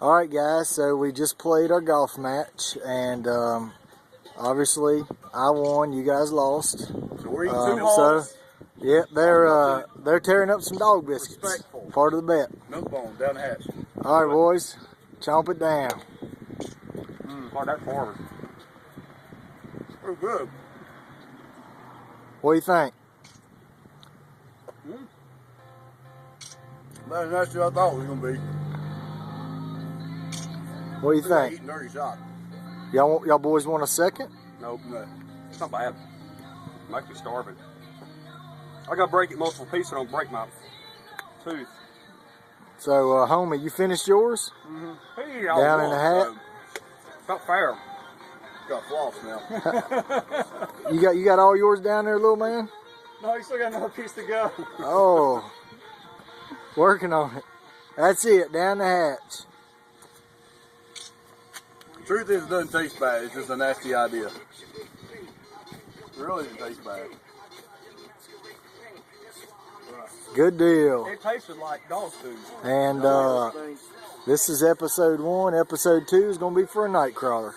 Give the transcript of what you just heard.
Alright guys, so we just played our golf match, and obviously I won, you guys lost. So we're eating 2 hogs. Yeah, they're tearing up some dog biscuits. Respectful. Part of the bet. No bone, down the hatch. Alright boys, chomp it down. Like that forward. Oh, good. What do you think? Better than that's what I thought it was going to be. What do you think? Eating dirty shot. Y'all boys want a second? Nope, no. It's not bad. Might be starving. I gotta break it multiple pieces. I don't break my tooth. So, homie, you finished yours? Hey, Down in the hat? Felt fair. Got floss now. You got all yours down there, little man? No, you still got another piece to go. Oh, working on it. That's it, down the hatch. The truth is, it doesn't taste bad. It's just a nasty idea. It really doesn't taste bad. Good deal. It tasted like dog food. And this is episode 1. Episode 2 is going to be for a night crawler.